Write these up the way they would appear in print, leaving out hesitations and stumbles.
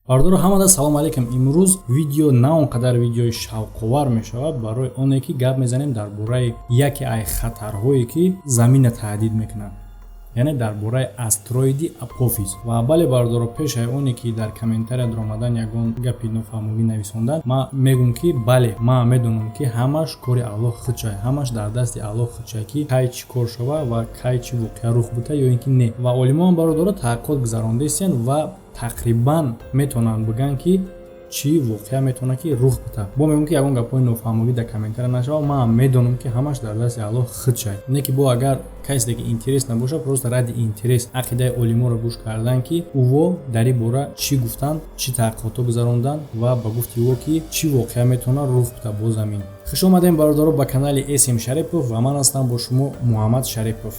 Бардоро ҳамада салом алейкум. Имрӯз видео на он қадар видеои шавқовар мешавад барои оне ки гап мезанем дар бораи яке аз хатарҳое ки замина таҳдид мекунанд, яъне дар бораи астероиди Апофис. Ва бале бардоро пеш аз оне ки дар комментария омадан ягон гапи нофаҳмогӣ нависондан, ман мегӯм ки бале ман медонам ки ҳамаш кори Аллоҳ худшай, ҳамаш дар дасти Аллоҳ худшай ки кай чӣ кор шава ва кай чӣ воқеа рух бута ё ин ки не. Ва олимон бардоро таҳқиқот гузарондастанд ва тақрибан метавонанд бигӯянд ки чӣ воқеа метавона ки рух бута. Бо мегӯм ки ягон гапҳои нофаҳмогӣ дар комментария нашава, ман медонам ки ҳамаш дар дасти Аллоҳ худшай. Не ки бо агар касе ки интерес набоша, просто ради интерес ақидаи олиморо гӯш кардан ки ӯво дар ин бора чӣ гуфтанд, чӣ таҳқиқотҳо гузарондан ва ба гуфти ӯ ки чӣ воқеа метавона рух бута бо замин. Хуш омадем бародаро ба канали SM Шарипов ва ман ҳастам бо шумо Муҳаммад Шарипов.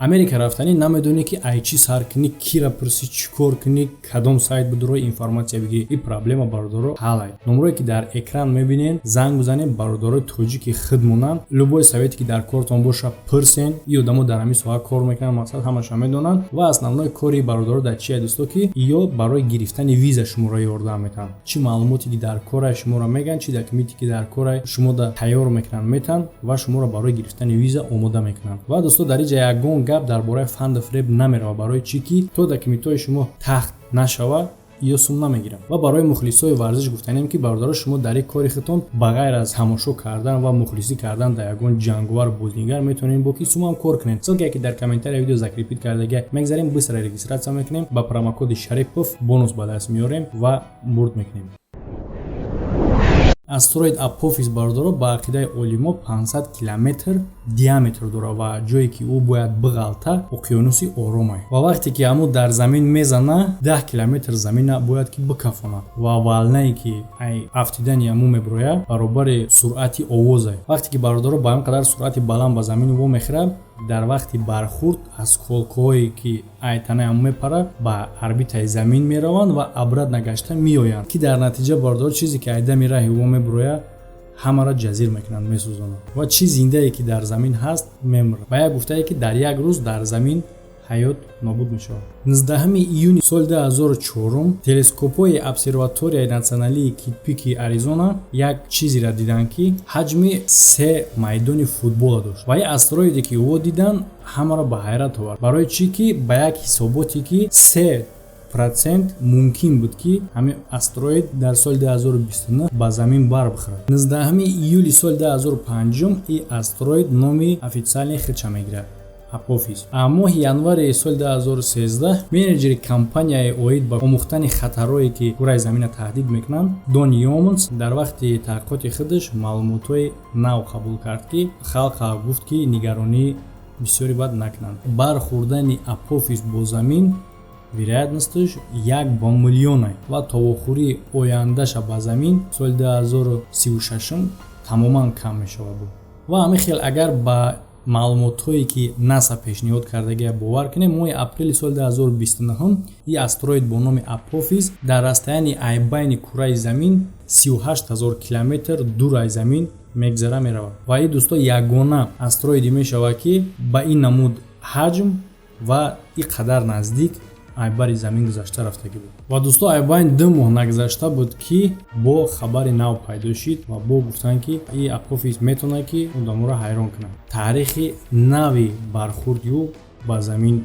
Америка рафтанӣ намедонӣ ки ай чӣ сар кунӣ, кира пурсӣ, чӣ кор кунӣ, кадом сайт бидурои информатсия бигирӣ. Ин проблема бародаро ҳал аст. Номере ки дар экран мебинед, занг бизанед, бародарои тоҷики худ монанд. Любой совете ки дар кортон боша пурсен. Ин одамо дар ҳамин соҳа кор мекунанд, мақсад ҳамаша медонанд. Ва основной кори бародаро дар чи аст дӯсто ки ё барои гирифтани виза шуморо ёрдам метавонанд. Чӣ маълумоте ки дар кора шуморо меган, чӣ документе ки дар кора шумо да тайёр мекунанд метан ва шуморо барои гирифтани виза омода мекунанд. Ва дӯсто дар инҷа ягон гап дар бораи фанду фреб намерава, барои чӣ ки то документҳои шумо тахт нашава ё сум намегирам. Ва барои мухлисои варзиш гуфтанем ки бародаро шумо дар ин кори худтон ба ғайр аз тамошо кардан ва мухлисӣ кардан дар ягон ҷангувар бознигар метавонед бо ки сумам кор кунед. Ссилкае ки дар комментария видео закрепит кардага мегзарем, быстро регистратсия мекунем, ба промокоди Шарипов бонус ба даст меорем ва бурд мекунем. Астероид Апофис бародаро ба ақидаи олимо 500 километр диаметр дорад ва ҷое ки ӯ бояд биғалта уқёнуси ором аст. Ва вақте ки амӯ дар замин мезана 10 километр замина бояд ки бикафонад ва валнае ки ай афтидани амӯ мебирояд баробари суръати овоз аст. Вақте ки бародаро ба ин қадар суръати баланд ба замин вомехӯрад, дар вақти бархурд аз колкаҳое ки айтанаи амӯ мепарад ба орбитаи замин мераванд ва обратно гашта меоянд, ки дар натиҷа бародаро чизе ки айдами раҳи ӯ мебирояд ҳамаро ҷазир мекунанд, месӯзонанд ва чӣ зиндае ки дар замин ҳаст мемирад. Ба як гуфтае ки дар як рӯз дар замин ҳаёт нобуд мешавад. 19 июни соли 2004 телескопҳои обсерваторияи националии Кит-Пики Аризона як чизеро диданд ки ҳаҷми 3 майдони футбола дошт. Ва ин астероиде ки ӯ диданд ҳамаро ба ҳайрат овард. Барои чӣ ки ба як ҳисоботе ки 3% мумкин буд ки ҳамин астероид дар соли 2029 ба замин барбихӯрад. 19 июли соли 2005 ин астероид номи официалии худша мегирад — Апофис. Моҳи январи соли 2013 менеҷери компанияи оид ба омӯхтани хатарҳое ки кураи замина таҳдид мекунанд, Дон Йомонс, дар вақти таҳқиқоти худаш маълумотҳои нав қабул кард ки халқа гуфт ки нигаронии бисёре бад накунанд. Бархӯрдани Апофис бо замин вероятносташ 1 ба миллион аст ва тавохурии ояндаша ба замин соли 2036 тамоман кам мешавад. Ва ҳамин хел агар ба маълумотҳое ки НАСА пешниҳод кардагиа бовар кунем, моҳи апрели соли 2029 ин астероид бо номи Апофис дар расстоянии айбайни кураи замин 38 000 километр дур аз замин мегзара меравад. Ва ин дӯсто ягона астероиде мешавад ки ба ин намуд ҳаҷм ва ин қадар наздик айбари замин гузашта рафтагӣ буд. Ва дӯсто айбайн 2 моҳ нагузашта буд ки бо хабари нав пайдо шид ва бо гуфтанд ки ин Апофис метавонад ки одаморо ҳайрон кунад. Таърихи нави бархӯрди ӯ ба замин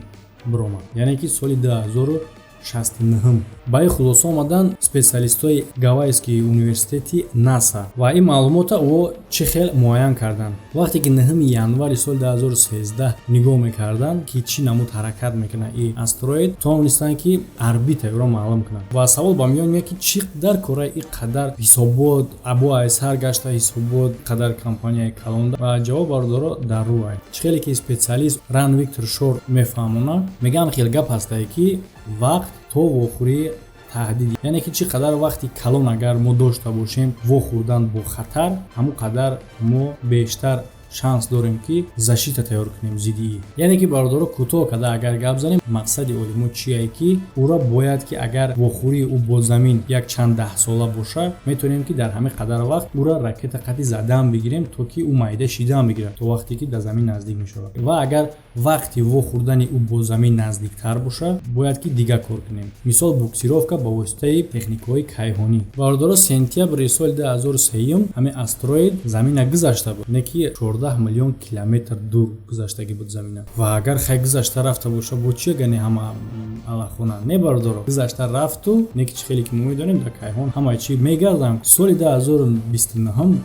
биромад, яъне ки соли 2069. Ба ин хулоса омадан специалистои Гавайскии университети НАСА ва ин маълумота ӯ чӣ хел муайян карданд. Вақте ки 9 январи соли 2013 нигоҳ мекарданд ки чӣ намуд ҳаракат мекунад ин астероид, тавонистанд ки орбитаеро маълум кунанд. Ва савол ба миён меояд ки чӣ қадар кора ин қадар ҳисобот або айсар гашта, ҳисобот қадар компанияи калонда. Ва ҷавоб бародаро дар рӯ аст. Чӣ хеле ки специалист Ран Виктор Шор мефаҳмонад, мегӯянд хел гап ҳастае ки вақт то вохӯрии таҳдид, яъне ки чӣ қадар вақти калон агар мо дошта бошем вохӯрдан бо хатар, ҳамон қадар мо бештар шанс дорем ки защита тайёр кунем зидди. Яъне ки бародаро кӯтоҳ карда агар гап занем, мақсади олимо чие ки ура бояд ки агар вохӯрии ӯ бо замин як чанд даҳсола боша, метавонем ки дар ҳамин қадар вақт ура ракета қади задаам бигирем, то ки ӯ майда шидаам бигирад то вақте ки дар замин наздик мешавад. Ва агар вақти вохӯрдани ӯ бо замин наздиктар боша, бояд ки дигар кор кунем. Мисол буксировка ба воситаи техникаҳои кайҳонӣ. Бародаро сентябри соли 2003 ҳамин астероид замина гузашта буд, не ки 14 миллион километр дур гузаштагӣ буд замина. Ва агар хай гузашта рафта боша, бо чи гани ҳама аллахона не бародаро гузашта рафту, не ки чӣ хеле ки мо медонем дар кайҳон ҳама чӣ мегардам. Соли 2029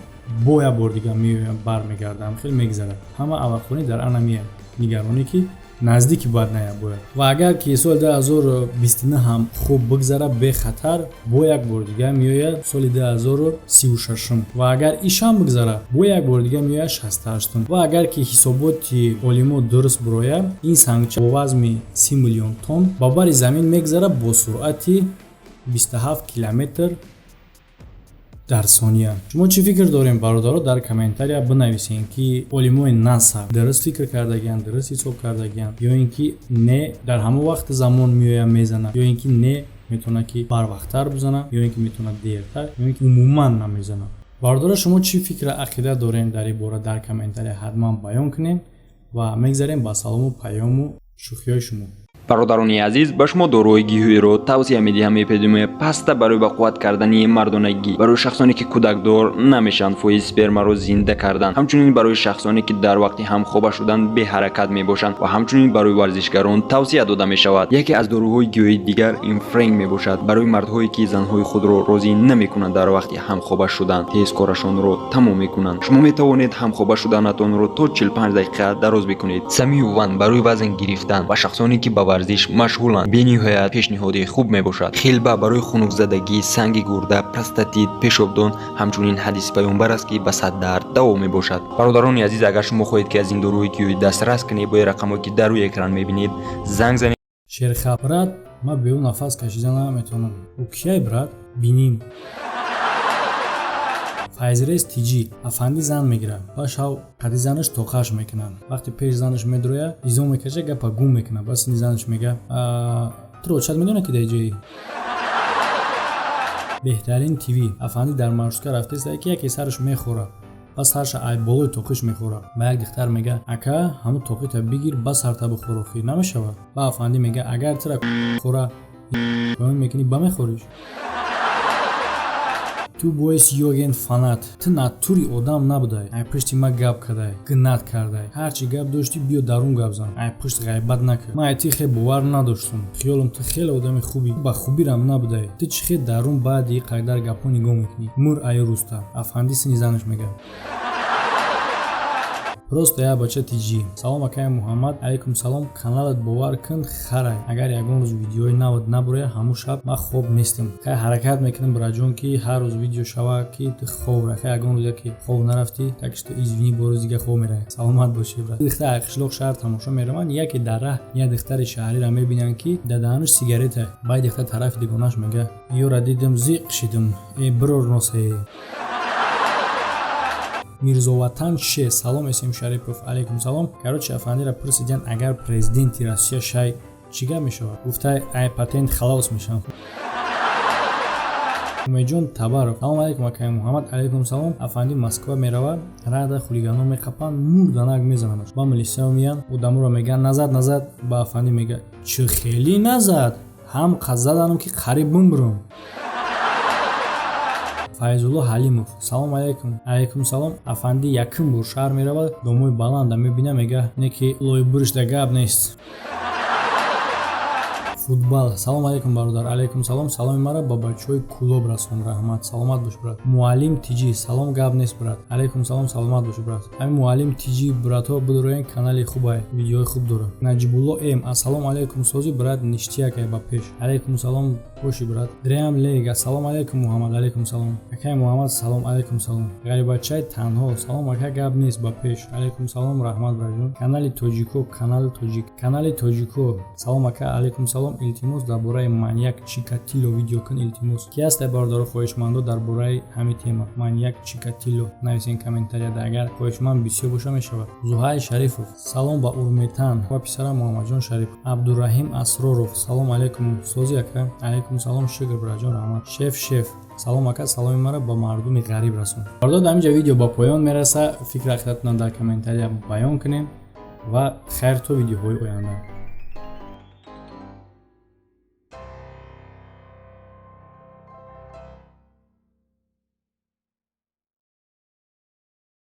бо як бор дигар меоям бармегардам, хеле мегзарад. Ҳама аллахони дар ана меяд нигаронӣ ки наздики бояд наяд бояд. Ва агар ки соли 2029 ҳам хуб бигзара бехатар, бо як бор дигар меояд соли 2036. Ва агар ишам бигзара, бо як бор дигар меояд 68. Ва агар ки ҳисоботи олимо дуруст бироя, ин сангча бо вазни 30 миллион тонн ба бари замин мегзара бо суръати 27 километр дар сония. Шумо чӣ фикр дорем бародаро? Дар комментария бинависен ки олимои НАСА дуруст фикр кардагиянд, дуруст ҳисоб кардагиянд, ё ин ки не дар ҳамон вақти замон меоя мезана, ё ин ки не метавона ки барвақттар бизана, ё ин ки метавона дертар, ё ин ки умуман намезана. Бародаро шумо чӣ фикра ақида дорем дар ин бора дар комментария ҳатман баён кунем ва мегзарем ба салому паёму шухиёи шумо. бародарони азиз, ба шумо дорои гиҳоиро тавсия медиҳам эпидемия паста барои бақувват кардани мардонагӣ, барои шахсоне ки кӯдакдор намешанд фоиз спермаро зинда кардан, ҳамчунин барои шахсоне ки дар вақти ҳамхоба шудан беҳаракат мебошанд ва ҳамчунин барои варзишгарон тавсия дода мешавад. яке аз доруҳои гиҳоии дигар инфренг мебошад, барои мардҳое ки занҳои худро розӣ намекунанд дар вақти ҳамхоба шудан, тез корашонро тамом мекунанд. шумо метавонед ҳамхоба шуданатонро то 45 дақиқа дароз бикунед. самиюван барои вазн гирифтан ва шахсоне ки ба варзиш машғуланд бениҳоят пешниҳоди хуб мебошад. хелба барои хунукзадагӣ, санги гурда, простатит, пешобдон, ҳамчунин ҳадиси пайғамбар аст ки ба саддард даво мебошад. бародарони азиз, агар шумо хоҳед ки аз ин доруҳои гиҳоӣ дастрас кунед, бо рақамҳое ки дар рӯи экран мебинед занг занед. Шерха брат, ма беу нафас кашида наметавонам. Окей брат, биним. Файзрес тиҷи афанди зан мегирад ва шав қади занаш тоқаш мекунад. Вақти пеш занаш медроя, изо мекаша, гапа гум мекунад. Бас ин занаш мега трочат медона ки даҷи беҳтарин ТВ афанди дар маршрутка рафтеста ки яке сараш мехора. Бас сарша ай болои тоқиш мехора. Ба як духтар мега ака ҳамо тоқита бигир ба сарта бихӯр охир намешавад. Ба афанди мега агар тира хора ком мекунӣ ба мехориш. Ту боис ёген фанат. Ту натури одам набудай. Ай пишти ма гап кардай, гинат кардай. Ҳарчи гап дошти биё дарун гап зан. Ай пишт ғайбат накард. Ма айти хе бовар надоштум. Хиёлам ту хеле одами хуби. Ба хубирам набудай. Ту чӣ хе дарун баъди қайдар гапҳо нигоҳ мекунӣ. Мур ай руста. Афанди сини занаш мегӯяд. Просто я бача тиҷи. Салом акай Муҳаммад. Алейкум салом. Каналат бовар кун харай. Агар ягон рӯз видеои навод набурая, ҳамун шаб ма хоб нестам. Кай ҳаракат мекунам браҷон ки ҳар рӯз видео шава ки ту хоб рафта. Ягон рӯз ки хоб нарафти, так што извини бо рӯз дига хоб мерай. Саломат боши брат. Дихтар қишлоқ шаҳр тамошо мераван, яке дар раҳ я дихтари шаҳриро мебинанд ки дадаанаш сигарета. Баъд дихтар тарафи дигонаш мега: "Ёра дидам зиқ шидам. Брор носае." Мирзоватан Ше, салом Эсим Шарипов. Алейкум салом. Короче, афандира пурсидян агар президенти Россия шай чига мешавад? Гуфтай ай патент халос мешавад. Умеҷон Табаров. Салом алейкум акай Муҳаммад. Алейкум салом. Афанди Москва мерава, рада хулигаnon меқапан, мурданак мезананд. Ба милисия миян, одаморо меган назад. Ба афанди мега чӣ хели назад? Ҳам қазаданам ки қариб бумбурум. Файзулло Ҳалимов. Салом алейкум. Алейкум салом. Афанди якум бор шаҳр меравад, домои баланда мебина мега не ки лои буришда гап нест. Футбол. Салом алейкум бародар. Алейкум салом. Саломи мара ба бачаҳои клуб расон. Раҳмат. Саломат бош брат. Муаллим Тиҷи. Салом гап нест брат. Алейкум салом. Саломат бош брат. Ҳамин Муаллим Тиҷи братҳо бидороен, канали хубай, видеои хуб дора. Наҷибулло М. Ассалому алейкум сози брат ништиякай ба пеш. Алейкум салом боши брат. Дреам Лега. Салом алейкум Муҳаммад. Алейкум салом. Акай Муҳаммад. Салом алейкум салом. Ғарибачаи танҳо. Салом ака гап нест ба пеш. Алейкум салом раҳмат браҷон. Канали Тоҷико. Канали Тоҷико. Салом ака. Алейкум салом. илтимос дар бораи маньяк Чикатило видео кун илтимос. Ки аст бардоро хоҳишмандо дар бораи ҳамин тема маньяк Чикатило нависен комментарияда агар хоҳишманд бисёр боша мешавад. Зуҳай Шарифов салом ба Урметан ва писарам Муҳаммадҷон Шариф. Абдураҳим Асроров салом алейкум сози ака. Алейкум салом шукр браҷон раҳмат. Шеф салом ака, саломи маро ба мардуми ғариб расон. Бардор дар инҷа видео ба поён мераса. Фикр ақидатонро дар комментария баён кунед ва хайр то видеоҳои оянда.